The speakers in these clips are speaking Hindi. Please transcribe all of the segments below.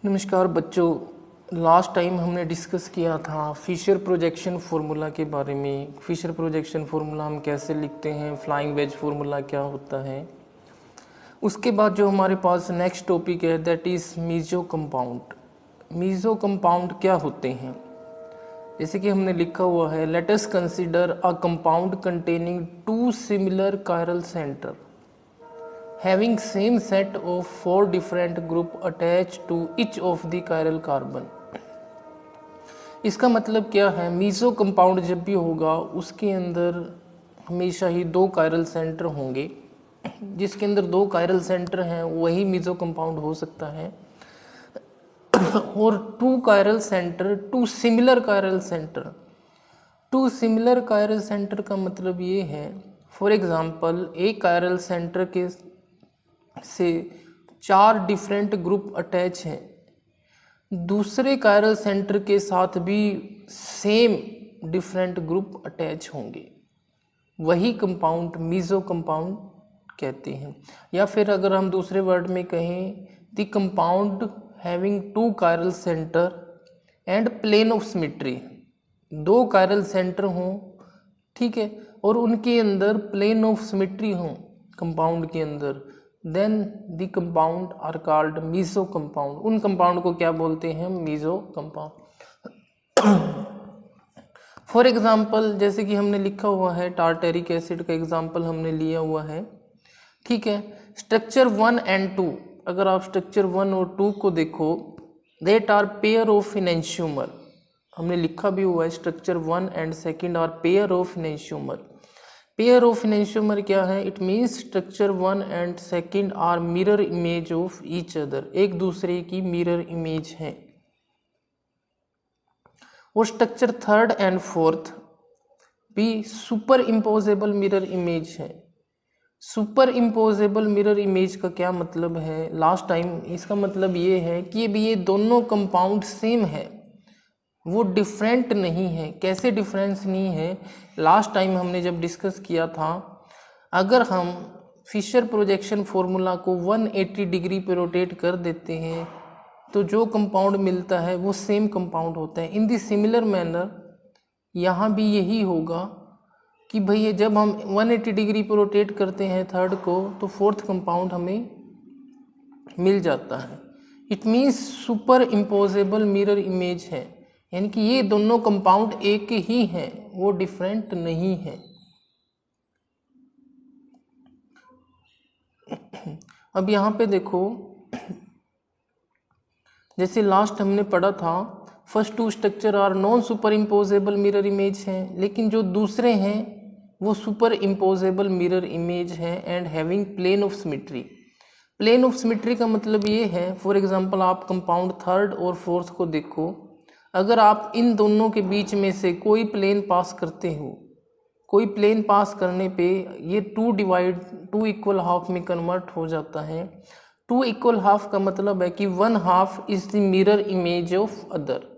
नमस्कार बच्चों, लास्ट टाइम हमने डिस्कस किया था फिशर प्रोजेक्शन फार्मूला के बारे में। फिशर प्रोजेक्शन फार्मूला हम कैसे लिखते हैं, फ्लाइंग वेज फार्मूला क्या होता है। उसके बाद जो हमारे पास नेक्स्ट टॉपिक है that is meso compound. Meso compound क्या होते हैं, जैसे कि हमने लिखा हुआ है let us consider a compound containing two similar chiral center having same set of 4 different group attached to each of the chiral carbon। इसका मतलब क्या है, मीजो कंपाउंड जब भी होगा उसके अंदर हमेशा ही 2 कायरल सेंटर होंगे। जिसके अंदर 2 कायरल सेंटर हैं वही मीजो कंपाउंड हो सकता है। और 2 chiral centre, 2 similar chiral centre. 2 similar chiral centre का मतलब ये है, फॉर एग्जांपल एक कायरल सेंटर के से 4 डिफरेंट ग्रुप अटैच हैं, दूसरे कायरल सेंटर के साथ भी सेम डिफरेंट ग्रुप अटैच होंगे, वही कंपाउंड मीजो कंपाउंड कहते हैं। या फिर अगर हम दूसरे वर्ड में कहें, the compound having 2 chiral center and plane of symmetry. 2 chiral center हों, ठीक है, और उनके अंदर प्लेन ऑफ सिमेट्री हों कंपाउंड के अंदर, then the compound are called meso compound. उन कंपाउंड को क्या बोलते हैं, मीजो कंपाउंड। फॉर एग्जांपल जैसे कि हमने लिखा हुआ है टार्टेरिक एसिड का एग्जांपल हमने लिया हुआ है, ठीक है। स्ट्रक्चर 1 एंड 2, अगर आप स्ट्रक्चर 1 और 2 को देखो, that are pair of enantiomer. हमने लिखा भी हुआ है structure 1 and 2 are pair of enantiomer. Pair of enantiomer क्या है, it means structure 1 and 2 are mirror image of each other, एक दूसरे की मिरर इमेज है। और स्ट्रक्चर 3 एंड 4 भी सुपर इम्पोजेबल मिरर इमेज है। सुपर इम्पोजेबल मिरर इमेज का क्या मतलब है, लास्ट टाइम इसका मतलब ये है कि ये दोनों कंपाउंड सेम है, वो डिफरेंट नहीं है। कैसे डिफरेंस नहीं है, लास्ट टाइम हमने जब डिस्कस किया था, अगर हम फिशर प्रोजेक्शन फार्मूला को 180 डिग्री पे रोटेट कर देते हैं तो जो कंपाउंड मिलता है वो सेम कंपाउंड होता है। इन दी सिमिलर मैनर यहाँ भी यही होगा कि भैया जब हम 180 डिग्री पे रोटेट करते हैं थर्ड को तो फोर्थ कंपाउंड हमें मिल जाता है। It means super imposable mirror image है, यानी कि ये दोनों कंपाउंड एक ही हैं, वो डिफरेंट नहीं है। अब यहाँ पे देखो, जैसे लास्ट हमने पढ़ा था first 2 structure are non superimposable mirror image हैं, लेकिन जो दूसरे हैं वो सुपर इम्पोजेबल मिरर इमेज हैं and having plane of symmetry. Plane of symmetry का मतलब ये है, फॉर एग्जांपल आप कंपाउंड 3 और 4 को देखो, अगर आप इन दोनों के बीच में से कोई प्लेन पास करते हो, कोई प्लेन पास करने पे ये 2 इक्वल हाफ में कन्वर्ट हो जाता है। 2 इक्वल हाफ का मतलब है कि 1 half is the mirror image of other.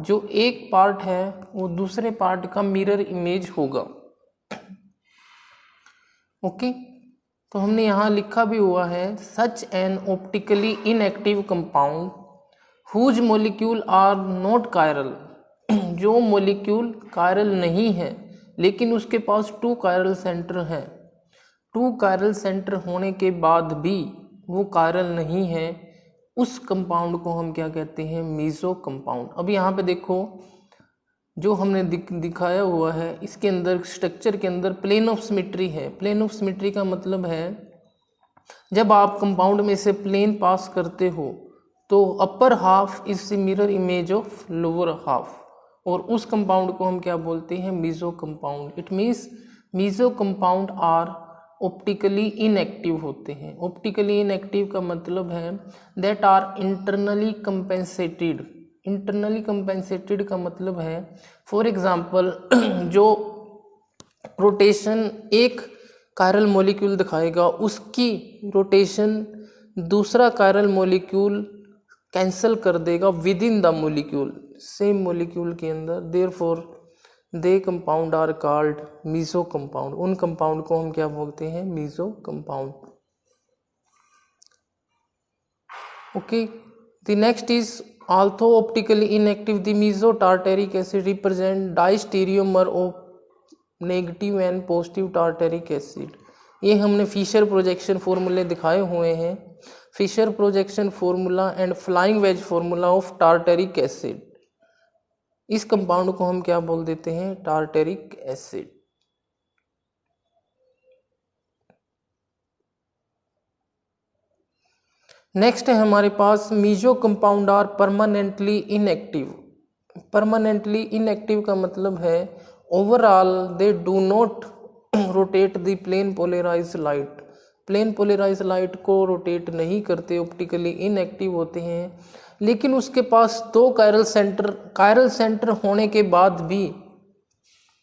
जो एक पार्ट है वो दूसरे पार्ट का मिरर इमेज होगा। ओके, तो हमने यहाँ लिखा भी हुआ है such an optically inactive compound whose molecule are not chiral. जो मोलिक्यूल कायरल नहीं है लेकिन उसके पास 2 कायरल सेंटर हैं, 2 कायरल सेंटर होने के बाद भी वो कायरल नहीं है, उस कंपाउंड को हम क्या कहते हैं, मीजो कंपाउंड। अब यहाँ पे देखो जो हमने दिखाया हुआ है, इसके अंदर स्ट्रक्चर के अंदर प्लेन ऑफ सिमेट्री है। प्लेन ऑफ सिमेट्री का मतलब है जब आप कंपाउंड में से प्लेन पास करते हो तो upper half is the mirror image of lower half, और उस कंपाउंड को हम क्या बोलते हैं, meso compound. It means meso compound are optically inactive होते हैं। ऑप्टिकली इनएक्टिव का मतलब है that are internally compensated. Internally compensated का मतलब है, फॉर एग्जांपल जो रोटेशन एक कायरल मॉलिक्यूल दिखाएगा उसकी रोटेशन दूसरा कायरल मॉलिक्यूल कैंसल कर देगा within the molecule, same molecule के अंदर। Therefore they compound are called meso compound. उन कंपाउंड को हम क्या बोलते हैं, meso compound. Okay, The next is, although optically inactive, the mesotartaric acid represent distereomer of negative and positive tartaric acid। ये हमने फिशर प्रोजेक्शन फॉर्मूले दिखाए हुए हैं, Fischer projection formula and flying wedge formula of tartaric acid. इस कंपाउंड को हम क्या बोल देते हैं, टार्टरिक एसिड। नेक्स्ट है हमारे पास, meso compound are permanently inactive. Permanently inactive का मतलब है overall they do not rotate the plane polarised light. Plane polarised light को रोटेट नहीं करते, ऑप्टिकली इनएक्टिव होते हैं। लेकिन उसके पास दो कायरल सेंटर होने के बाद भी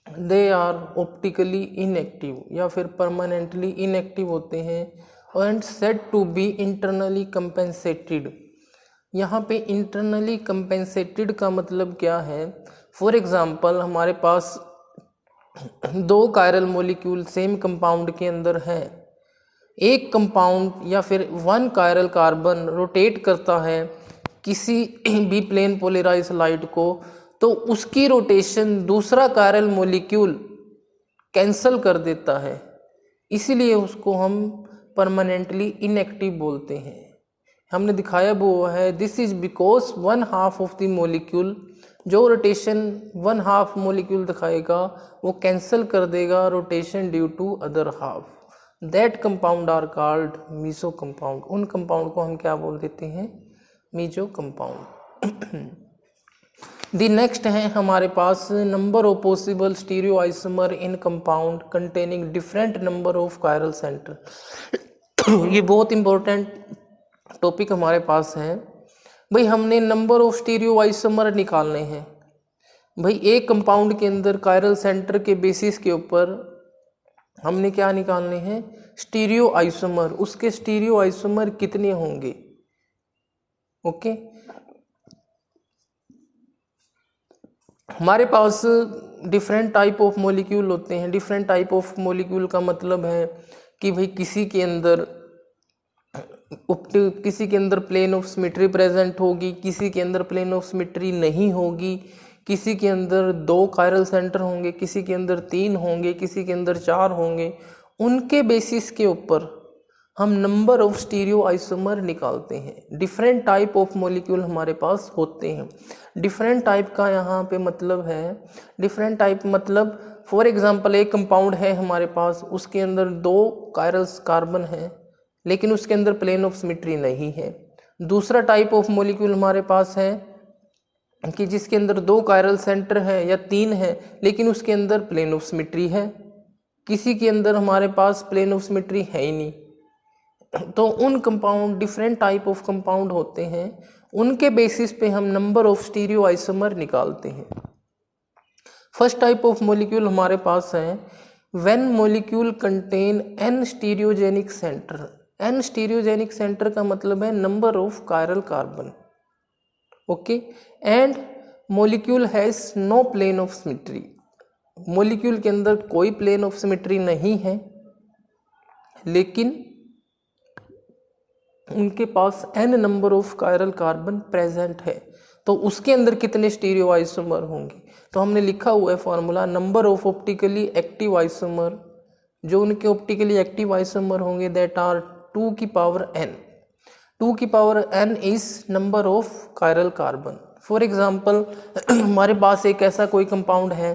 दे आर ऑप्टिकली इनएक्टिव या फिर परमानेंटली इनएक्टिव होते हैं and said to be internally compensated. यहाँ पे इंटरनली कंपेंसेटेड का मतलब क्या है, फॉर एग्जांपल हमारे पास दो कायरल मॉलिक्यूल सेम कंपाउंड के अंदर है, एक कंपाउंड या फिर वन कायरल कार्बन रोटेट करता है किसी भी प्लेन पोलराइज्ड लाइट को, तो उसकी रोटेशन दूसरा कायरल मॉलिक्यूल कैंसल कर देता है, इसीलिए उसको हम परमानेंटली इनएक्टिव बोलते हैं। हमने दिखाया वो है, this is because one half of the molecule, जो रोटेशन वन हाफ मॉलिक्यूल दिखाएगा वो कैंसल कर देगा rotation due to other half. That compound are called meso compound. उन कंपाउंड को हम क्या बोल देते हैं, मीजो कंपाउंड। द नेक्स्ट है हमारे पास, number of possible stereoisomer in compound containing different number of chiral centre. ये बहुत इंपॉर्टेंट टॉपिक हमारे पास है भाई। हमने नंबर ऑफ स्टीरियो आइसोमर निकालने हैं भाई। एक कंपाउंड के अंदर कायरल सेंटर के बेसिस के ऊपर हमने क्या निकालने हैं, स्टीरियो आइसोमर। उसके स्टीरियो आइसोमर कितने होंगे, ओके। हमारे पास डिफरेंट टाइप ऑफ मॉलिक्यूल होते हैं। डिफरेंट टाइप ऑफ मॉलिक्यूल का मतलब है कि भाई किसी के अंदर प्लेन ऑफ सिमेट्री प्रेजेंट होगी, किसी के अंदर प्लेन ऑफ सिमेट्री नहीं होगी, किसी के अंदर दो कायरल सेंटर होंगे, किसी के अंदर तीन होंगे, किसी के अंदर चार होंगे। उनके बेसिस के ऊपर हम नंबर ऑफ स्टीरियो आइसोमर निकालते हैं। डिफरेंट टाइप ऑफ मॉलिक्यूल हमारे पास होते हैं। डिफरेंट टाइप का यहाँ पे मतलब है, डिफरेंट टाइप मतलब फॉर एग्जांपल एक कंपाउंड है हमारे पास, उसके अंदर दो कायरल कार्बन है लेकिन उसके अंदर प्लेन ऑफ सिमेट्री नहीं है। दूसरा टाइप ऑफ मॉलिक्यूल हमारे पास है कि जिसके अंदर दो कायरल सेंटर है या तीन है लेकिन उसके अंदर प्लेन ऑफ सिमेट्री है, किसी के अंदर हमारे पास प्लेन ऑफ सिमेट्री है ही नहीं। तो उन compound, different type of compound होते हैं, उनके बेसिस पे हम नंबर ऑफ स्टीरियो आइसोमर निकालते हैं। फर्स्ट टाइप ऑफ मॉलिक्यूल हमारे पास है when molecule contain n stereogenic center. n stereogenic center का मतलब है number of chiral carbon, okay. And molecule has no plane of symmetry. Molecule के अंदर कोई प्लेन ऑफ सिमेट्री नहीं है लेकिन उनके पास n number of chiral carbon present है, तो उसके अंदर कितने स्टीरियो आइसोमर होंगे। तो हमने लिखा हुआ है formula, number of optically active isomer, जो उनके ऑप्टिकली एक्टिव आइसोमर होंगे दैट आर 2 की पावर n। 2 की power n is number of chiral carbon. For example हमारे पास एक ऐसा कोई कंपाउंड है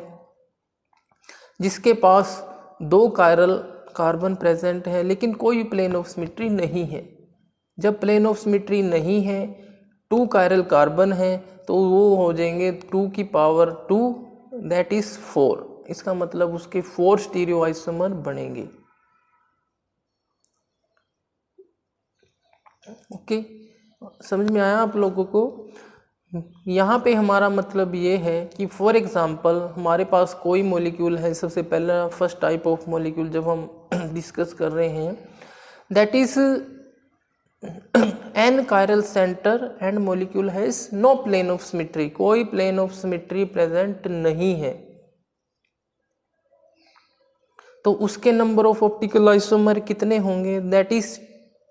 जिसके पास दो कायरल कार्बन प्रेजेंट है लेकिन कोई प्लेन ऑफ सिमेट्री नहीं है। जब प्लेन ऑफ सिमेट्री नहीं है, 2 कायरल कार्बन है, तो वो हो जाएंगे 2 की पावर 2 दैट इज 4। इसका मतलब उसके 4 स्टीरियो आइसोमर बनेंगे, ओके। समझ में आया आप लोगों को। यहाँ पे हमारा मतलब ये है कि फॉर एग्जांपल हमारे पास कोई मॉलिक्यूल है, सबसे पहला फर्स्ट टाइप ऑफ मॉलिक्यूल जब हम डिस्कस कर रहे हैं, that is n chiral center and molecule has no plane of symmetry। कोई plane of symmetry प्रेजेंट नहीं है, तो उसके नंबर ऑफ ऑप्टिकल आइसोमर कितने होंगे, that is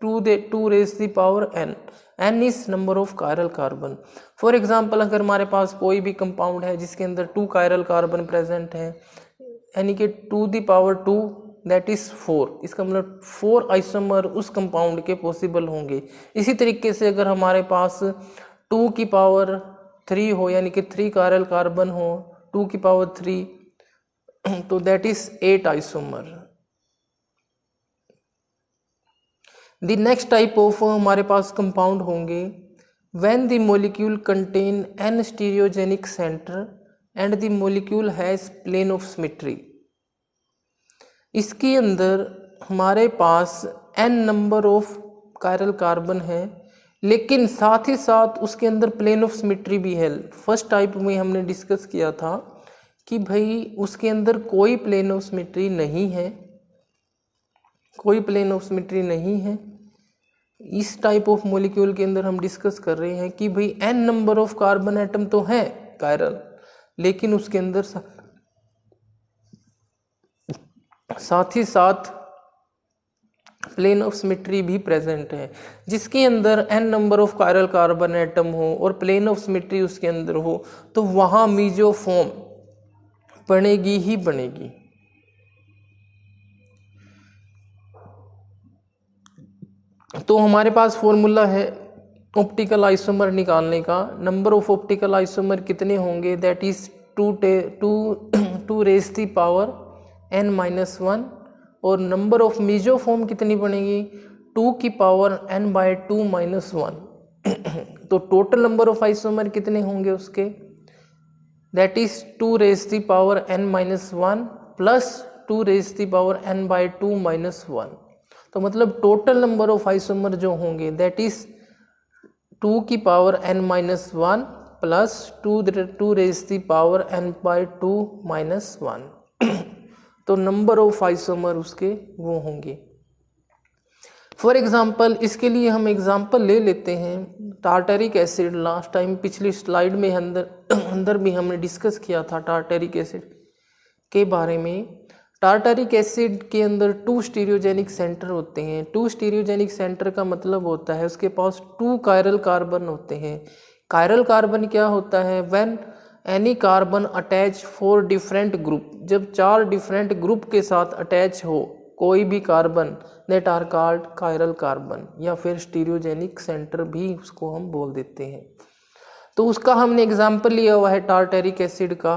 2 raised the power n। n is number of chiral carbon. For example अगर हमारे पास कोई भी कंपाउंड है जिसके अंदर 2 कायरल कार्बन प्रेजेंट है, यानी कि 2 द पावर 2 दैट इज 4, इसका मतलब 4 आइसोमर उस कंपाउंड के पॉसिबल होंगे। इसी तरीके से अगर हमारे पास 2 की पावर 3 हो, यानी कि 3 कायरल कार्बन हो 2 की पावर 3, तो that is 8 isomer. The next type of हमारे पास कंपाउंड होंगे when the molecule contain n stereogenic centre and the molecule has plane of symmetry. इसके अंदर हमारे पास n number of chiral carbon है, लेकिन साथ ही साथ उसके अंदर प्लेन ऑफ सिमेट्री भी है। फर्स्ट टाइप में हमने डिस्कस किया था कि भाई उसके अंदर कोई प्लेन ऑफ सिमेट्री नहीं है, कोई प्लेन ऑफ सिमेट्री नहीं है। इस टाइप ऑफ मॉलिक्यूल के अंदर हम डिस्कस कर रहे हैं कि भाई n number of carbon atom तो है कायरल, लेकिन उसके अंदर साथ ही साथ प्लेन ऑफ सिमेट्री भी प्रेजेंट है। जिसके अंदर n number of chiral carbon atom हो और प्लेन ऑफ सिमेट्री उसके अंदर हो, तो वहां मीजोफॉर्म बनेगी ही बनेगी। तो हमारे पास फॉर्मूला है ऑप्टिकल आइसोमर निकालने का। नंबर ऑफ ऑप्टिकल आइसोमर कितने होंगे, that is 2 raise the power n-1, और नंबर ऑफ मीजोफॉर्म कितनी बनेगी 2 की पावर n/2 -1। तो टोटल नंबर ऑफ आइसोमर कितने होंगे उसके, that is 2 raise the power n-1 plus 2 raise the power n/2 -1। तो मतलब टोटल नंबर ऑफ आइसोमर जो होंगे दैट इज 2 की power n-1 plus 2 raise the power n/2 -1। तो नंबर ऑफ आइसोमर उसके वो होंगे। फॉर एग्जांपल इसके लिए हम एग्जांपल ले लेते हैं टार्टरिक एसिड। लास्ट टाइम पिछली स्लाइड में अंदर भी हमने डिस्कस किया था टार्टरिक एसिड के बारे में। टार्टरिक एसिड के अंदर 2 स्टीरियोजेनिक सेंटर होते हैं। 2 स्टीरियोजेनिक सेंटर का मतलब होता है उसके पास 2 कायरल कार्बन होते हैं। कायरल कार्बन क्या होता है, when any carbon attach 4 different group, जब 4 डिफरेंट ग्रुप के साथ अटैच हो कोई भी carbon, that are called chiral carbon, या फिर स्टीरियोजेनिक सेंटर भी उसको हम बोल देते हैं। तो उसका हमने एग्जाम्पल लिया हुआ है टार्टरिक एसिड का।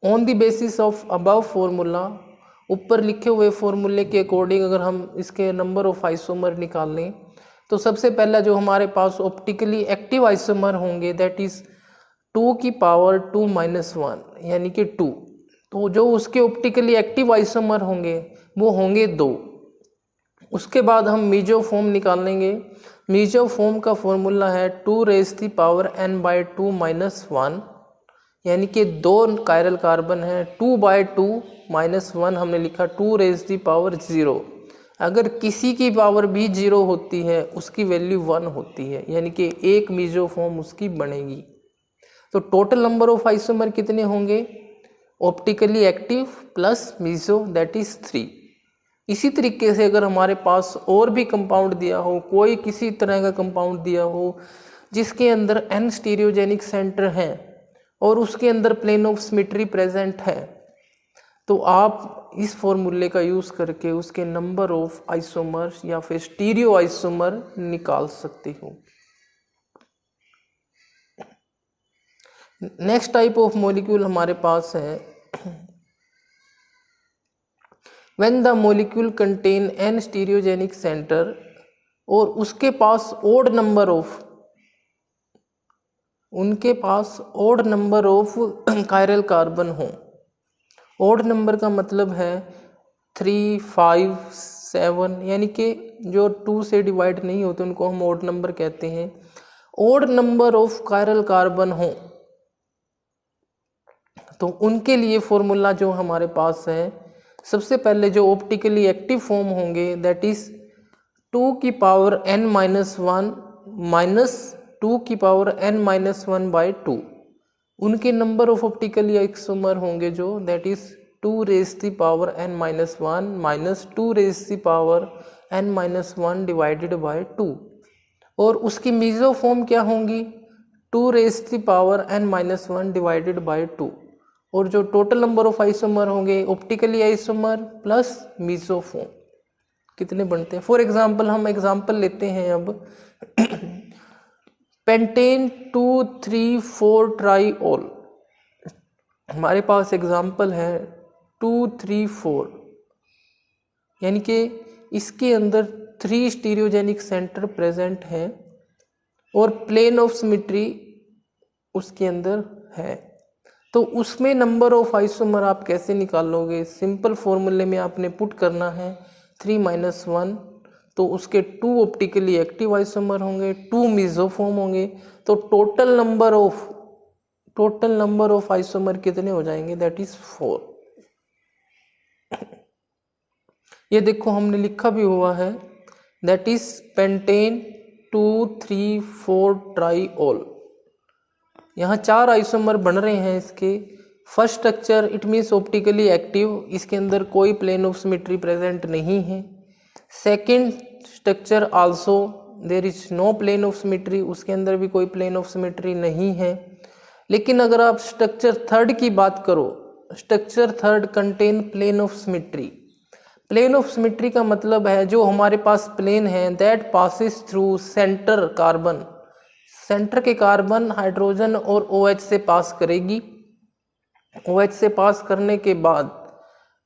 On the basis of above formula, ऊपर लिखे हुए फॉर्मूले के अकॉर्डिंग अगर हम इसके नंबर ऑफ आइसोमर निकाल लें, तो सबसे पहला जो हमारे पास ऑप्टिकली एक्टिव आइसोमर होंगे दैट इज 2 की पावर 2 -1, यानी कि 2। तो जो उसके ऑप्टिकली एक्टिव आइसोमर होंगे वो होंगे 2। उसके बाद हम मीजोफॉर्म निकालेंगे। मीजोफॉर्म का फॉर्मूला है 2 रेज़ दी पावर n/2 -1, यानी कि 2 कायरल कार्बन है, 2/2 -1 हमने लिखा 2 रेज़ दी पावर 0। अगर किसी की पावर भी 0 होती है उसकी वैल्यू 1 होती है, यानी कि एक मीजोफॉर्म उसकी बनेगी। तो टोटल नंबर ऑफ आइसोमर कितने होंगे, optically active plus meso that is 3। इसी तरीके से अगर हमारे पास और भी कंपाउंड दिया हो, कोई किसी तरह का कंपाउंड दिया हो जिसके अंदर n स्टीरियोजेनिक सेंटर हैं और उसके अंदर प्लेन ऑफ सिमेट्री प्रेजेंट है, तो आप इस फॉर्मूले का यूज करके उसके नंबर ऑफ आइसोमर्स या फिर स्टीरियो आइसोमर निकाल सकते हो। नेक्स्ट टाइप ऑफ मॉलिक्यूल हमारे पास है when the molecule contain n stereogenic centre और उसके पास odd number of chiral carbon हो। ओड नंबर का मतलब है 3, 5, 7, यानी कि जो 2 से डिवाइड नहीं होते उनको हम ओड नंबर कहते हैं। Odd number of chiral carbon हो तो उनके लिए फॉर्मूला जो हमारे पास है, सबसे पहले जो ऑप्टिकली एक्टिव फॉर्म होंगे दैट इज 2 की पावर n-1 माइनस 2 की पावर n-1/2। उनके नंबर ऑफ ऑप्टिकली आइसोमर होंगे जो that is 2 raise the power n-1 minus 2 raise the power n-1 divided by 2। और उसकी मीजोफॉर्म क्या होंगी, 2⁻n-1 डिवाइडेड बाय 2। और जो टोटल नंबर ऑफ आइसोमर होंगे ऑप्टिकली आइसोमर प्लस मीजोफॉर्म, कितने बनते हैं। फॉर एग्जाम्पल हम एग्जाम्पल लेते हैं अब पेंटेन 2,3,4 ट्राईओल, हमारे पास एग्जाम्पल है 2,3,4, यानी कि इसके अंदर 3 स्टीरियोजेनिक सेंटर प्रेजेंट है और प्लेन ऑफ सिमेट्री उसके अंदर है। तो उसमें नंबर ऑफ आइसोमर आप कैसे निकालोगे, सिंपल फॉर्मूले में आपने पुट करना है 3-1, तो उसके 2 ऑप्टिकली एक्टिव आइसोमर होंगे, 2 मीजोफॉर्म होंगे, तो टोटल नंबर ऑफ आइसोमर कितने हो जाएंगे, दैट इज 4। ये देखो हमने लिखा भी हुआ है, दैट इज पेंटेन 2,3,4 ट्राईओल। यहाँ 4 आइसोमर बन रहे हैं इसके। First structure it means optically active, इसके अंदर कोई प्लेन ऑफ सिमेट्री प्रेजेंट नहीं है। Second structure also there is no plane of symmetry, उसके अंदर भी कोई प्लेन ऑफ सिमेट्री नहीं है। लेकिन अगर आप स्ट्रक्चर थर्ड की बात करो, structure third contain plane of symmetry. Plane of symmetry का मतलब है जो हमारे पास प्लेन है that passes through centre carbon, centre के कार्बन हाइड्रोजन और OH से पास करेगी। OH से पास करने के बाद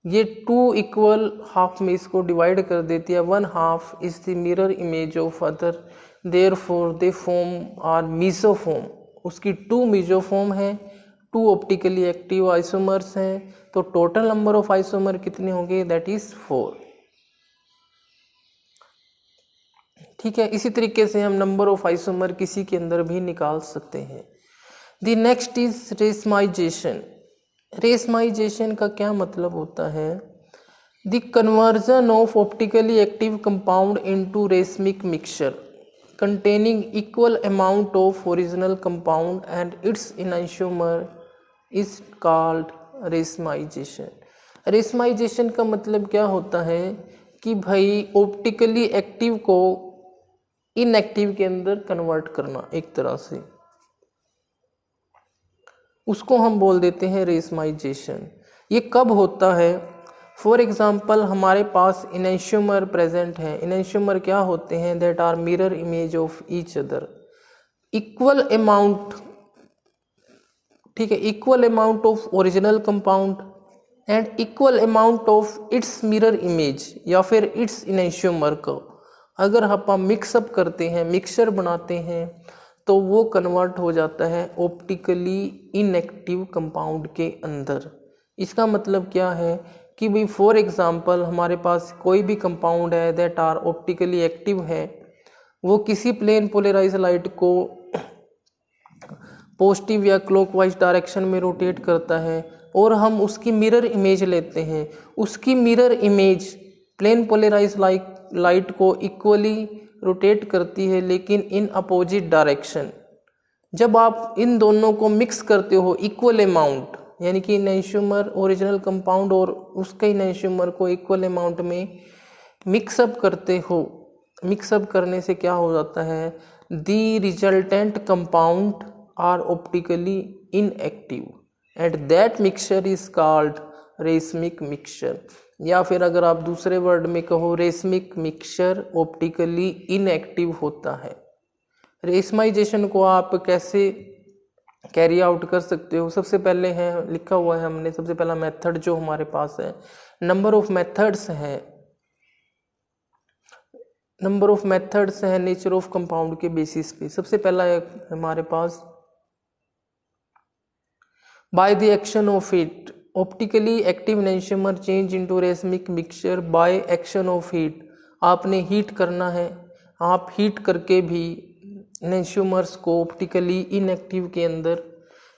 ये 2 इक्वल हाफ में इसको डिवाइड कर देती है। 1 half is the mirror image of other, therefore they form are mesoform. उसकी 2 मीजोफॉर्म है, 2 ऑप्टिकली एक्टिव आइसोमर्स हैं, तो टोटल नंबर ऑफ आइसोमर कितने होंगे, दैट इज 4। ठीक है, इसी तरीके से हम नंबर ऑफ आइसोमर किसी के अंदर भी निकाल सकते हैं। The next is racemisation. Racemisation का क्या मतलब होता है, the conversion of optically active compound into racemic mixture containing equal amount of original compound and its enantiomer is called racemisation. Racemisation का मतलब क्या होता है कि भाई ऑप्टिकली एक्टिव को इनएक्टिव के अंदर कन्वर्ट करना, एक तरह से उसको हम बोल देते हैं रेसमाइजेशन। ये कब होता है, फॉर एग्जाम्पल हमारे पास इनेंशियोमर प्रेजेंट है। इनेंशियोमर क्या होते हैं, that are mirror image of each other, equal amount, ठीक है, equal amount of original compound and equal amount of its mirror image या फिर इट्स इनेंशियोमर को अगर हम मिक्सअप करते हैं, मिक्सचर बनाते हैं, तो वो कन्वर्ट हो जाता है ऑप्टिकली इनएक्टिव कंपाउंड के अंदर। इसका मतलब क्या है कि भाई फॉर एग्जांपल हमारे पास कोई भी कंपाउंड है दैट आर ऑप्टिकली एक्टिव है, वो किसी प्लेन पोलराइज लाइट को पॉजिटिव या क्लॉकवाइज डायरेक्शन में रोटेट करता है और हम उसकी मिरर इमेज लेते हैं। उसकी mirror image plane polarise light को इक्वली रोटेट करती है लेकिन इन अपोजिट डायरेक्शन। जब आप इन दोनों को मिक्स करते हो इक्वल अमाउंट, यानी कि इनेंशियोमर ओरिजिनल कंपाउंड और उसके इनेंशियोमर को इक्वल अमाउंट में मिक्सअप करते हो, मिक्सअप करने से क्या हो जाता है, the resultant compound are optically inactive and that mixture is called racemic mixture. या फिर अगर आप दूसरे वर्ड में कहो, रेसमिक मिक्सचर ऑप्टिकली इनएक्टिव होता है। रेसमाइजेशन को आप कैसे कैरी आउट कर सकते हो, सबसे पहले है लिखा हुआ है हमने, सबसे पहला मेथड जो हमारे पास है, नंबर ऑफ मेथड्स है, नंबर ऑफ मेथड्स है नेचर ऑफ कंपाउंड के बेसिस पे। सबसे पहला है हमारे पास by the action of heat, optically active enantiomer change into racemic mixture by action of heat. आपने हीट करना है, आप हीट करके भी इनेंशियोमर्स को ऑप्टिकली इनएक्टिव के अंदर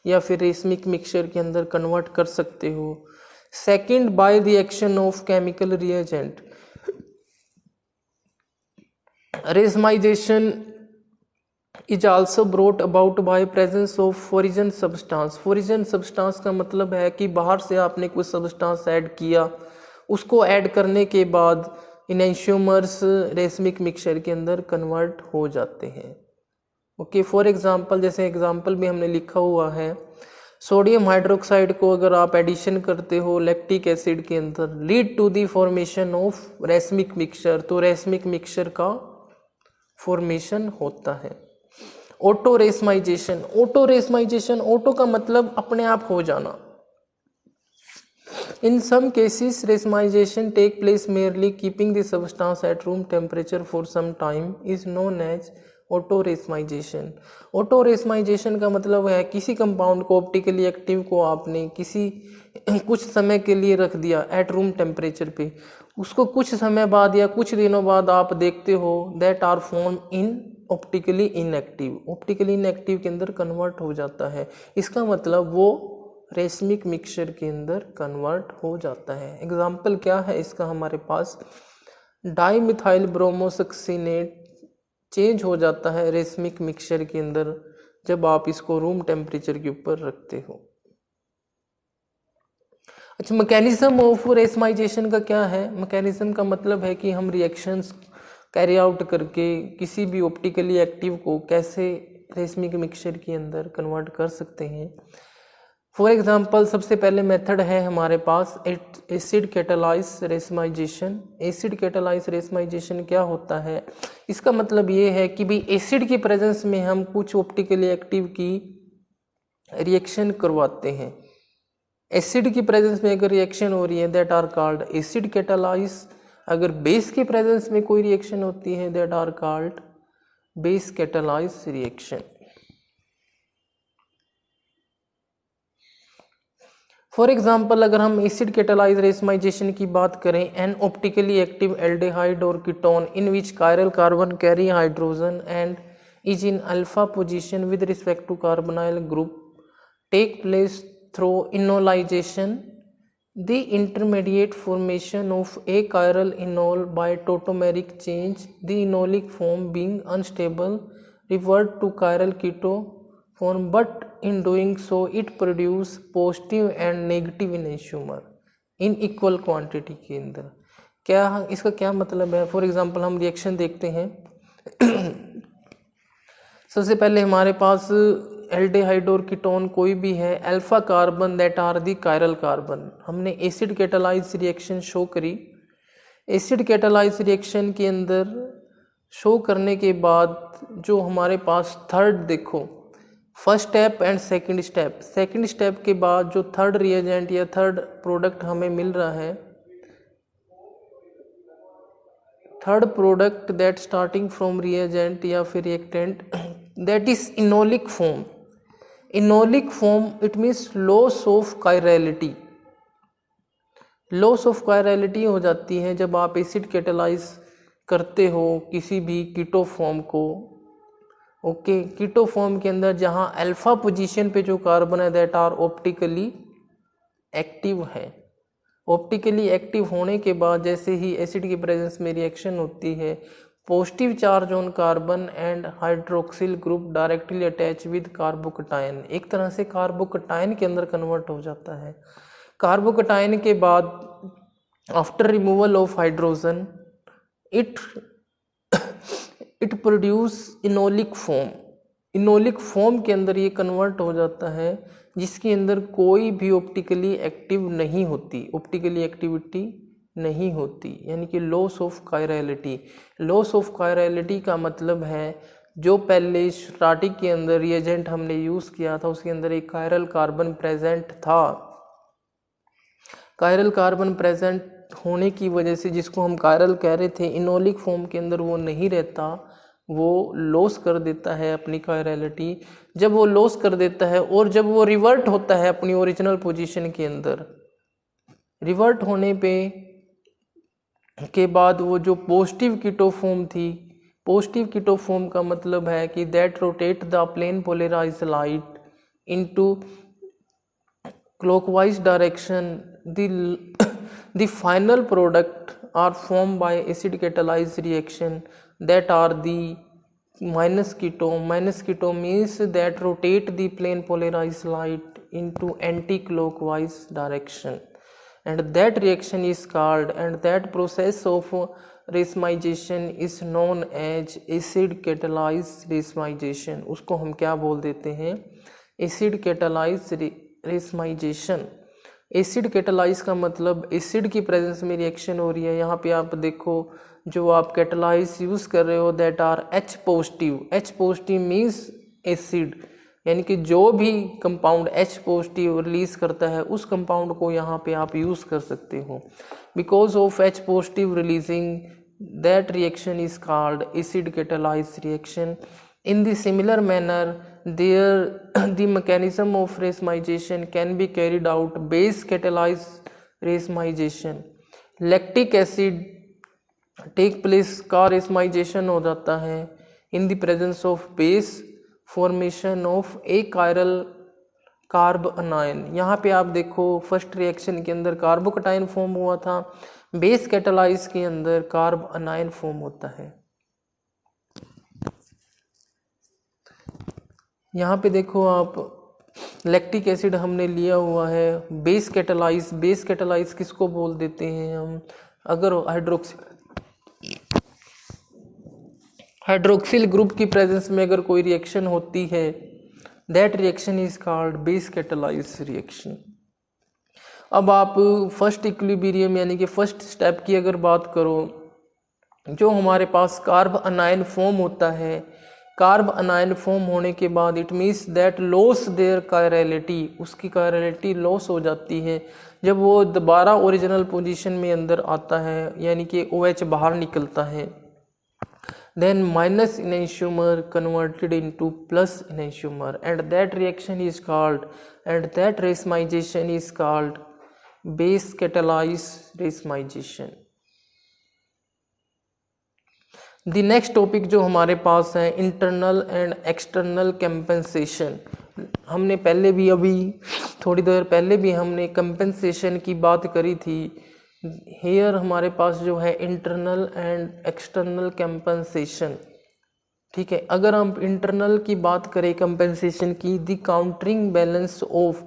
या फिर रेसमिक मिक्सचर के अंदर कन्वर्ट कर सकते हो। Second, bye the action of chemical reagent, racemisation is also brought about by presence of foreign substance. Foreign substance का मतलब है कि बाहर से आपने कोई सब्सटेंस ऐड किया, उसको ऐड करने के बाद इनेंशियोमर्स रेसमिक मिक्सचर के अंदर कन्वर्ट हो जाते हैं। ओके, फॉर एग्जांपल, जैसे एग्जांपल भी हमने लिखा हुआ है, सोडियम हाइड्रोक्साइड को अगर आप एडिशन करते हो लैक्टिक एसिड के अंदर, lead to the formation of racemic mixture, तो रेसमिक मिक्सचर का फॉर्मेशन होता है। Auto racemisation, auto racemisation, auto का मतलब अपने आप हो जाना। In some cases, racemization take place merely keeping the substance at room temperature for some time is known as auto-racemization. Auto-racemization का मतलब है किसी कंपाउंड को, ऑप्टिकली एक्टिव को आपने किसी कुछ समय के लिए रख दिया एट रूम टेम्परेचर पे, उसको कुछ समय बाद या कुछ दिनों बाद आप देखते हो that are form in optically inactive, optically inactive के अंदर कन्वर्ट हो जाता है। इसका मतलब वो रेसमिक मिक्सचर के अंदर कन्वर्ट हो जाता है। एग्जाम्पल क्या है इसका, हमारे पास डाईमिथाइल ब्रोमोसक्सिनेट चेंज हो जाता है रेसमिक मिक्सचर के अंदर जब आप इसको रूम टेम्परेचर के ऊपर रखते हो। अच्छा, मैकेनिज्म ऑफ रेसमाइजेशन का क्या है? मैकेनिज्म का मतलब है कि हम रिएक्शंस कैरी आउट करके किसी भी ऑप्टिकली एक्टिव को कैसे रेसमिक मिक्सचर के अंदर कन्वर्ट कर सकते हैं। फॉर एग्जाम्पल, सबसे पहले मेथड है हमारे पास acid catalyse racemisation. Acid catalyse racemisation क्या होता है? इसका मतलब ये है कि भाई एसिड की प्रेजेंस में हम कुछ ऑप्टिकली एक्टिव की रिएक्शन करवाते हैं। एसिड की प्रेजेंस में अगर रिएक्शन हो रही है that are called acid catalyse. अगर बेस की प्रेजेंस में कोई रिएक्शन होती है that are called base catalyse reaction. For example, अगर हम एसिड कैटालाइज रेसमाइजेशन की बात करें, एन ऑप्टिकली एक्टिव एल्डिहाइड और ketone in which chiral carbon carry hydrogen and is in alpha position with respect to carbonyl group take place through enolisation the intermediate formation of a chiral enol by tautomeric change the enolic form being unstable revert to chiral keto form, but in doing so it produce positive and negative enantiomer in equal quantity के अंदर। क्या इसका क्या मतलब है? फॉर एग्जांपल हम रिएक्शन देखते हैं। सबसे पहले हमारे पास एल्डिहाइड और कीटोन कोई भी है, alpha carbon that are the chiral carbon. हमने एसिड कैटालाइज रिएक्शन शो करी। एसिड कैटालाइज रिएक्शन के अंदर शो करने के बाद जो हमारे पास थर्ड, देखो first step and second step, second step के बाद जो थर्ड रिएजेंट या थर्ड प्रोडक्ट हमें मिल रहा है, third product that starting from reagent या फिर reactant that is enolic form. Enolic form it means loss of chirality. Loss of chirality हो जाती है जब आप एसिड कैटालाइज करते हो किसी भी कीटो फॉर्म को। ओके, कीटो फॉर्म के अंदर जहां अल्फा पोजीशन पे जो कार्बन है दैट आर ऑप्टिकली एक्टिव है। ऑप्टिकली एक्टिव होने के बाद जैसे ही एसिड की प्रेजेंस में रिएक्शन होती है, positive charge on carbon and hydroxyl group directly attach with carbocation, एक तरह से कार्बोकटायन के अंदर कन्वर्ट हो जाता है। कार्बोकटायन के बाद after removal of hydrogen it produce enolic form. Enolic form के अंदर ये कन्वर्ट हो जाता है जिसके अंदर कोई भी ऑप्टिकली एक्टिव नहीं होती, ऑप्टिकली एक्टिविटी नहीं होती, यानी कि loss of chirality. Loss of chirality का मतलब है जो पहले स्टार्टिंग के अंदर रिएजेंट हमने यूज़ किया था उसके अंदर एक कायरल कार्बन प्रेजेंट था। कायरल कार्बन प्रेजेंट होने की वजह से जिसको हम कायरल कह रहे थे, इनोलिक फॉर्म के अंदर वो नहीं रहता, वो लॉस कर देता है अपनी कायरलिटी। जब वो लॉस कर देता है और जब वो रिवर्ट होता है अपनी ओरिजिनल पोजीशन के अंदर, रिवर्ट होने पे के बाद वो जो पॉजिटिव कीटो फॉर्म थी, पॉजिटिव कीटो फॉर्म का मतलब है कि that rotate the plane polarised light into clockwise direction, the final product are formed by acid catalyzed reaction that are the minus ketone. Minus ketone means that rotate the plane polarized light into anti-clockwise direction, and that reaction is called, and that process of racemisation is known as acid catalyse racemisation. उसको हम क्या बोल देते हैं? Acid catalyse racemisation. Acid catalyse का मतलब एसिड की प्रेजेंस में रिएक्शन हो रही है। यहाँ पे आप देखो जो आप कैटालाइज यूज़ कर रहे हो that are H positive. H positive means acid, यानी कि जो भी कंपाउंड H पॉजिटिव रिलीज करता है उस कंपाउंड को यहाँ पे आप यूज़ कर सकते हो। Because of H positive releasing that reaction is called acid catalyse reaction. In the similar manner, the mechanism of racemization can be carried out base catalyzed racemization. Lactic acid take place का racemization हो जाता है in the presence of base formation of achiral carb अनायन। यहाँ पे आप देखो फर्स्ट रिएक्शन के अंदर कार्बोकटायन फॉर्म हुआ था, बेस कैटालाइज के अंदर कार्ब अनायन फॉर्म होता है। यहाँ पे देखो आप लैक्टिक एसिड हमने लिया हुआ है, बेस कैटालाइज किसको बोल देते हैं हम? अगर हाइड्रोक्सिल ग्रुप की प्रेजेंस में अगर कोई रिएक्शन होती है that reaction is called base catalyse reaction. अब आप फर्स्ट इक्विलिब्रियम यानी कि फर्स्ट स्टेप की अगर बात करो, जो हमारे पास कार्ब अनायन फॉर्म होता है, कार्ब अनायन फॉर्म होने के बाद it means that loss there chirality, उसकी कायरलिटी लॉस हो जाती है जब वो दोबारा ओरिजिनल पोजीशन में अंदर आता है, यानी कि OH बाहर निकलता है। Then minus enantiomer converted into plus enantiomer and that reaction is called and that racemisation is called base catalyse racemisation. The next topic जो हमारे पास है इंटरनल एंड एक्सटर्नल कंपेंसेशन। हमने पहले भी अभी थोड़ी देर पहले भी हमने कंपेंसेशन की बात करी थी। हेयर हमारे पास जो है इंटरनल एंड एक्सटर्नल कंपेंसेशन, ठीक है। अगर हम इंटरनल की बात करें कंपेंसेशन की, the countering balance of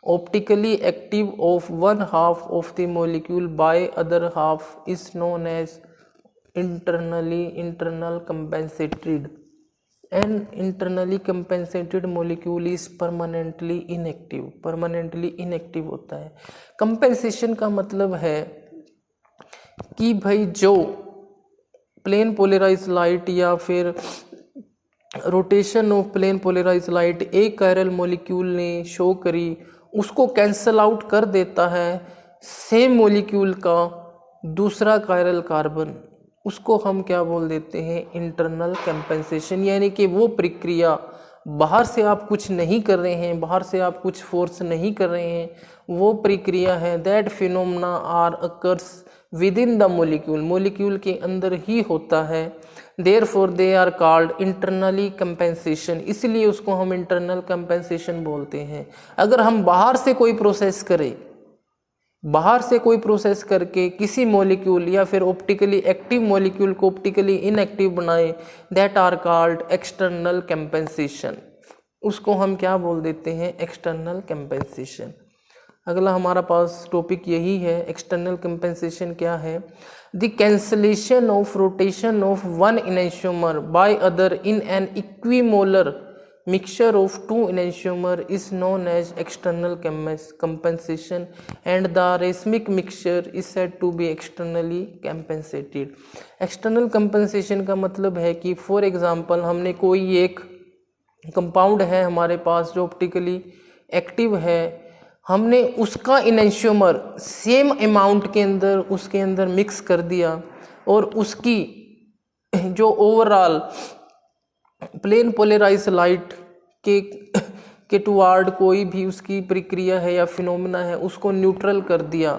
optically active of one half of the molecule by other half is known as internal compensated and internally compensated molecule is permanently inactive होता है। compensation का मतलब है कि भाई जो प्लेन पोलराइज लाइट या फिर rotation of plane polarise light एक कायरल मॉलिक्यूल ने शो करी उसको कैंसल आउट कर देता है सेम मॉलिक्यूल का दूसरा कायरल कार्बन, उसको हम क्या बोल देते हैं? Internal compensation. यानी कि वो प्रक्रिया बाहर से आप कुछ नहीं कर रहे हैं, बाहर से आप कुछ फोर्स नहीं कर रहे हैं, वो प्रक्रिया है that phenomena are occurs within the molecule के अंदर ही होता है। Therefore they are called internally compensation, इसलिए उसको हम इंटरनल कंपेंसेशन बोलते हैं। अगर हम बाहर से कोई प्रोसेस करें, बाहर से कोई प्रोसेस करके किसी मॉलिक्यूल या फिर ऑप्टिकली एक्टिव मॉलिक्यूल को ऑप्टिकली इनएक्टिव बनाए that are called external compensation, उसको हम क्या बोल देते हैं? External compensation. अगला हमारा पास टॉपिक यही है, एक्सटर्नल कंपेंसेशन क्या है? The cancellation of rotation of one enantiomer by other in an equimolar mixture of two enantiomer is known as external compensation and the racemic mixture is said to be externally compensated। external compensation का मतलब है कि फॉर एग्जांपल हमने कोई एक कंपाउंड है हमारे पास जो ऑप्टिकली एक्टिव है, हमने उसका इनेंशियोमर सेम अमाउंट के अंदर उसके अंदर मिक्स कर दिया और उसकी जो ओवरऑल प्लेन पोलराइज लाइट के टुवार्ड कोई भी उसकी प्रक्रिया है या फिनोमेना है उसको न्यूट्रल कर दिया,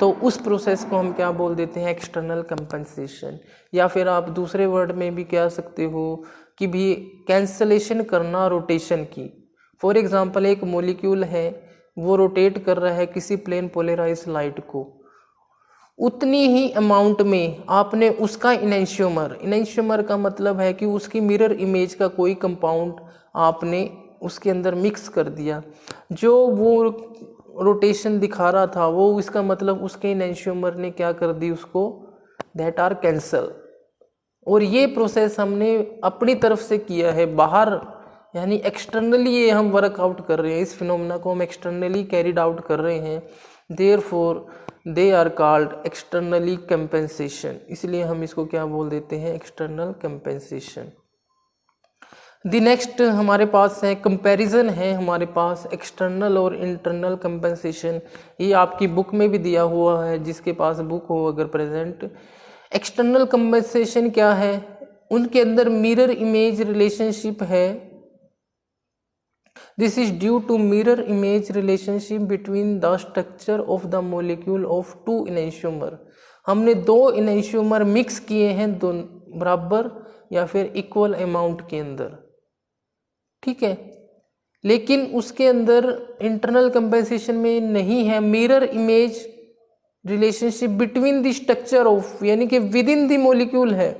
तो उस प्रोसेस को हम क्या बोल देते हैं? External compensation. या फिर आप दूसरे वर्ड में भी कह सकते हो कि भी कैंसलेशन करना रोटेशन की। फॉर एग्जांपल एक मॉलिक्यूल है वो रोटेट कर रहा है किसी प्लेन पोलराइज लाइट को, उतनी ही अमाउंट में आपने उसका इनेंशियोमर का मतलब है कि उसकी मिरर इमेज का कोई कंपाउंड आपने उसके अंदर मिक्स कर दिया, जो वो रोटेशन दिखा रहा था वो इसका मतलब उसके इनेंशियोमर ने क्या कर दी? उसको दैट आर कैंसल। और ये प्रोसेस हमने अपनी तरफ से किया है, बाहर यानी एक्सटर्नली ये हम वर्कआउट कर रहे हैं, इस फिनोमेना को हम एक्सटर्नली कैरिड आउट कर रहे हैं, therefore they are called externally compensation, इसलिए हम इसको क्या बोल देते हैं, एक्सटर्नल कंपेंसेशन। द नेक्स्ट हमारे पास है कंपैरिजन है, हमारे पास एक्सटर्नल और इंटरनल कंपेंसेशन, ये आपकी बुक में भी दिया हुआ है, जिसके पास बुक हो अगर प्रेजेंट। एक्सटर्नल कंपेंसेशन क्या है, उनके अंदर मिरर इमेज रिलेशनशिप है। This is due to mirror image relationship between the structure of the molecule of two enantiomer. हमने दो इनैंशियोमर मिक्स किए हैं, दो बराबर या फिर इक्वल अमाउंट के अंदर, ठीक है। लेकिन उसके अंदर इंटरनल कंपेंसेशन में नहीं है mirror image relationship between the structure of, यानी कि विद इन द मोलिक्यूल है,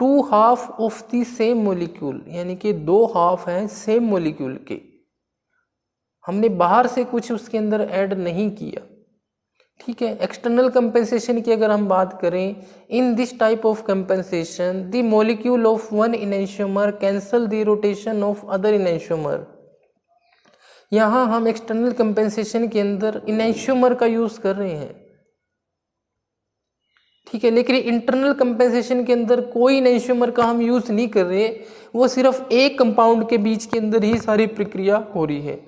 two half of the same molecule, यानी कि दो हाफ हैं सेम मोलिक्यूल के, हमने बाहर से कुछ उसके अंदर ऐड नहीं किया, ठीक है। एक्सटर्नल कंपेंसेशन की अगर हम बात करें, in this type of compensation the molecule of one enantiomer cancel the rotation of other enantiomer. यहाँ हम एक्सटर्नल कंपेंसेशन के अंदर इनैंशियोमर का यूज कर रहे हैं, ठीक है। लेकिन इंटरनल कंपेंसेशन के अंदर कोई इनैंशियोमर का हम यूज नहीं कर रहे, वो सिर्फ एक कंपाउंड के बीच के अंदर ही सारी प्रक्रिया हो रही है।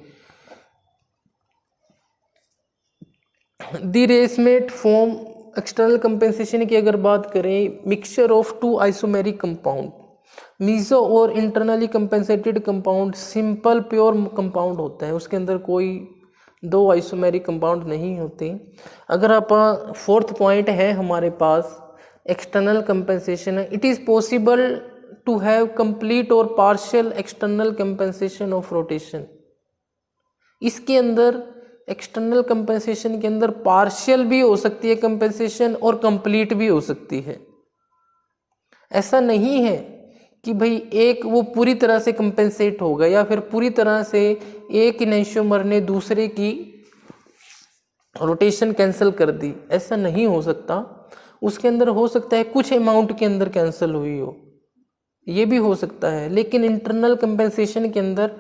The racemate form, external compensation की अगर बात करें, mixture of two isomeric compound, meso और internally compensated compound simple pure compound होता है, उसके अंदर कोई दो आइसोमेरिक कंपाउंड नहीं होते। अगर आप फोर्थ पॉइंट है हमारे पास एक्सटर्नल कंपेंसेशन है, it is possible to have complete और partial external compensation of rotation. इसके अंदर एक्सटर्नल कंपेंसेशन के अंदर पार्शियल भी हो सकती है कंपेंसेशन और कंप्लीट भी हो सकती है। ऐसा नहीं है कि भाई एक वो पूरी तरह से कंपेंसेट होगा या फिर पूरी तरह से एक इनैंशियोमर ने दूसरे की रोटेशन कैंसिल कर दी, ऐसा नहीं हो सकता। उसके अंदर हो सकता है कुछ अमाउंट के अंदर कैंसिल हुई हो, ये भी हो सकता है, लेकिन इंटरनल कंपेंसेशन के अंदर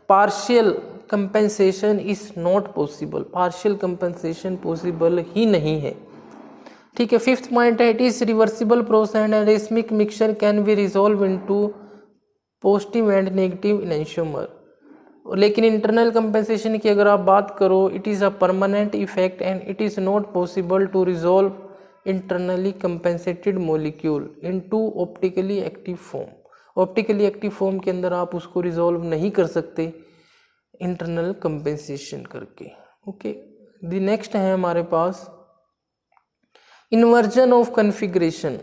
partial compensation is not possible, partial compensation possible ही नहीं है, ठीक है। फिफ्थ पॉइंट है, it is reversible process and racemic mixture can be resolve into positive and negative enantiomer. लेकिन इंटरनल कंपेंसेशन की अगर आप बात करो, it is a permanent effect and it is not possible to resolve internally compensated molecule into optically active form. Optically active form के अंदर आप उसको रिजॉल्व नहीं कर सकते इंटरनल कंपेंसेशन करके, ओके। द नेक्स्ट है हमारे पास inversion of configuration.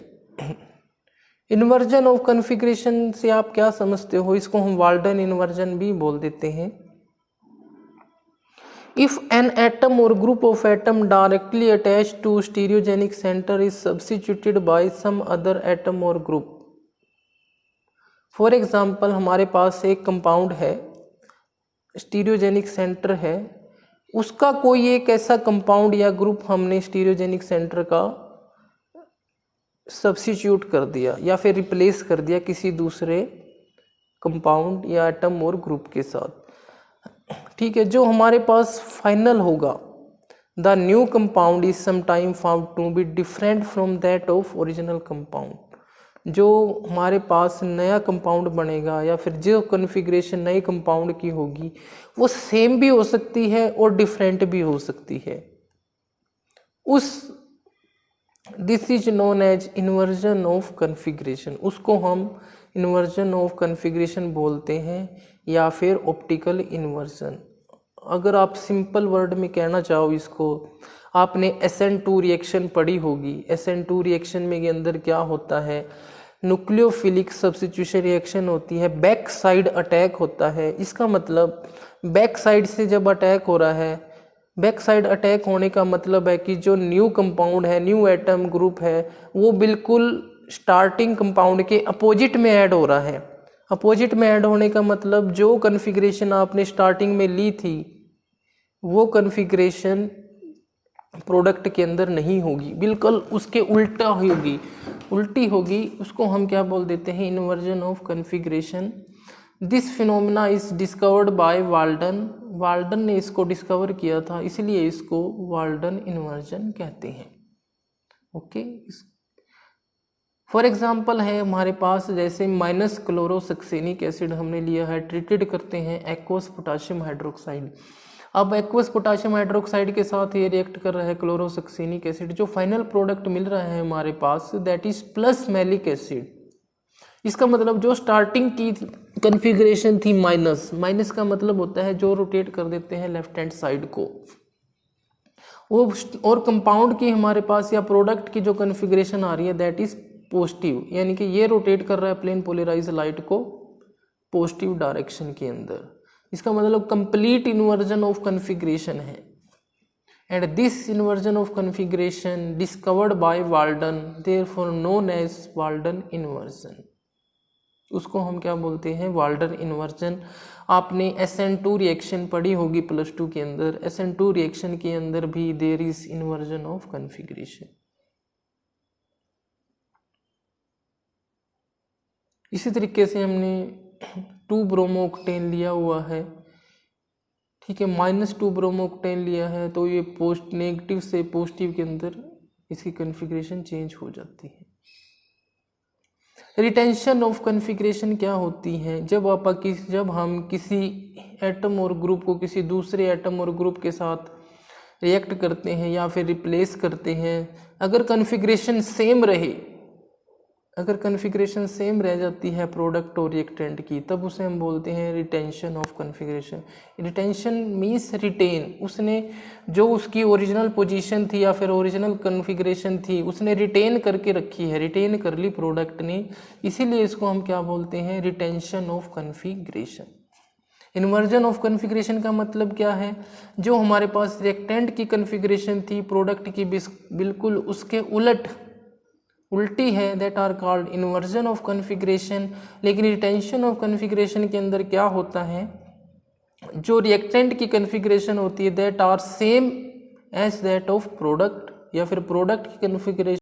Inversion of configuration से आप क्या समझते हो, इसको हम वाल्डन इन्वर्जन भी बोल देते हैं। इफ एन एटम और group of atom directly attach to stereogenic centre is substituted by some other atom और ग्रुप। फॉर एग्जाम्पल, हमारे पास एक कंपाउंड है, स्टीरियोजेनिक सेंटर है, उसका कोई एक ऐसा कंपाउंड या ग्रुप हमने स्टीरियोजेनिक सेंटर का सब्स्टिट्यूट कर दिया या फिर रिप्लेस कर दिया किसी दूसरे कंपाउंड या एटम और ग्रुप के साथ, ठीक है। जो हमारे पास फाइनल होगा, the new compound is sometime found to be different from that of original compound. जो हमारे पास नया कंपाउंड बनेगा या फिर जो कॉन्फ़िगरेशन नए कंपाउंड की होगी वो सेम भी हो सकती है और डिफरेंट भी हो सकती है। This is known as inversion of configuration, उसको हम इन्वर्जन ऑफ कॉन्फ़िगरेशन बोलते हैं या फिर ऑप्टिकल इन्वर्जन। अगर आप सिंपल वर्ड में कहना चाहो इसको, आपने SN2 रिएक्शन पढ़ी होगी। SN2 रिएक्शन में के अंदर क्या होता है, न्यूक्लियोफिलिक सब्स्टिट्यूशन रिएक्शन होती है, बैक साइड अटैक होता है। इसका मतलब बैक साइड से जब अटैक हो रहा है, बैक साइड अटैक होने का मतलब है कि जो न्यू कंपाउंड है, न्यू एटम ग्रुप है, वो बिल्कुल स्टार्टिंग कंपाउंड के अपोजिट में ऐड हो रहा है। अपोजिट में ऐड होने का मतलब जो कॉन्फ़िगरेशन आपने स्टार्टिंग में ली थी वो कॉन्फ़िगरेशन प्रोडक्ट के अंदर नहीं होगी, बिल्कुल उसके उल्टी होगी, उसको हम क्या बोल देते हैं, inversion of configuration. This phenomena is discovered by Walden ने इसको डिस्कवर किया था, इसलिए इसको वाल्डन इन्वर्जन कहते हैं। ओके, फॉर एग्जाम्पल है हमारे पास जैसे माइनस क्लोरोसक्सेनिक एसिड हमने लिया है, ट्रीटेड करते हैं एक्वस पोटाशियम हाइड्रोक्साइड। अब एक्वस पोटाशियम हाइड्रोक्साइड के साथ ये रिएक्ट कर रहा है क्लोरोसक्सेनिक एसिड, जो फाइनल प्रोडक्ट मिल रहा है हमारे पास that is plus malic acid. इसका मतलब जो स्टार्टिंग की कन्फिग्रेशन थी माइनस का मतलब होता है जो रोटेट कर देते हैं लेफ्ट हैंड साइड को, वो और कंपाउंड की हमारे पास या प्रोडक्ट की जो कन्फिग्रेशन आ रही है दैट इज पॉजिटिव, यानी कि ये रोटेट कर रहा है प्लेन पोलराइज लाइट को पॉजिटिव डायरेक्शन के अंदर। इसका मतलब कंप्लीट इन्वर्जन ऑफ कन्फिग्रेशन है। And this inversion of configuration discovered by Walden, therefore known as Walden inversion. उसको हम क्या बोलते हैं, वाल्डन इन्वर्जन। आपने SN2 रिएक्शन पढ़ी होगी +2 के अंदर, SN2 रिएक्शन के अंदर भी there is inversion of configuration. इसी तरीके से हमने 2 ब्रोमो ऑक्टेन लिया हुआ है, ठीक है, -2 ब्रोमो ऑक्टेन लिया है, तो ये नेगेटिव से पॉजिटिव के अंदर इसकी कन्फिग्रेशन चेंज हो जाती है। रिटेंशन ऑफ कन्फिग्रेशन क्या होती है, जब हम किसी एटम और ग्रुप को किसी दूसरे एटम और ग्रुप के साथ रिएक्ट करते हैं या फिर रिप्लेस करते हैं, अगर कन्फिग्रेशन सेम रह जाती है प्रोडक्ट और रिएक्टेंट की, तब उसे हम बोलते हैं retention of configuration. Retention means retain, उसने जो उसकी ओरिजिनल पोजीशन थी या फिर ओरिजिनल कन्फिग्रेशन थी उसने रिटेन करके रखी है, रिटेन कर ली प्रोडक्ट ने, इसीलिए इसको हम क्या बोलते हैं, retention of configuration. Inversion of configuration का मतलब क्या है, जो हमारे पास रिएक्टेंट की कन्फिग्रेशन थी प्रोडक्ट की बिल्कुल उसके उल्टी है, that are called inversion of configuration. लेकिन रिटेंशन ऑफ कन्फिग्रेशन के अंदर क्या होता है, जो रिएक्टेंट की कन्फिग्रेशन होती है that are same as that of product, या फिर प्रोडक्ट की कन्फिग्रेशन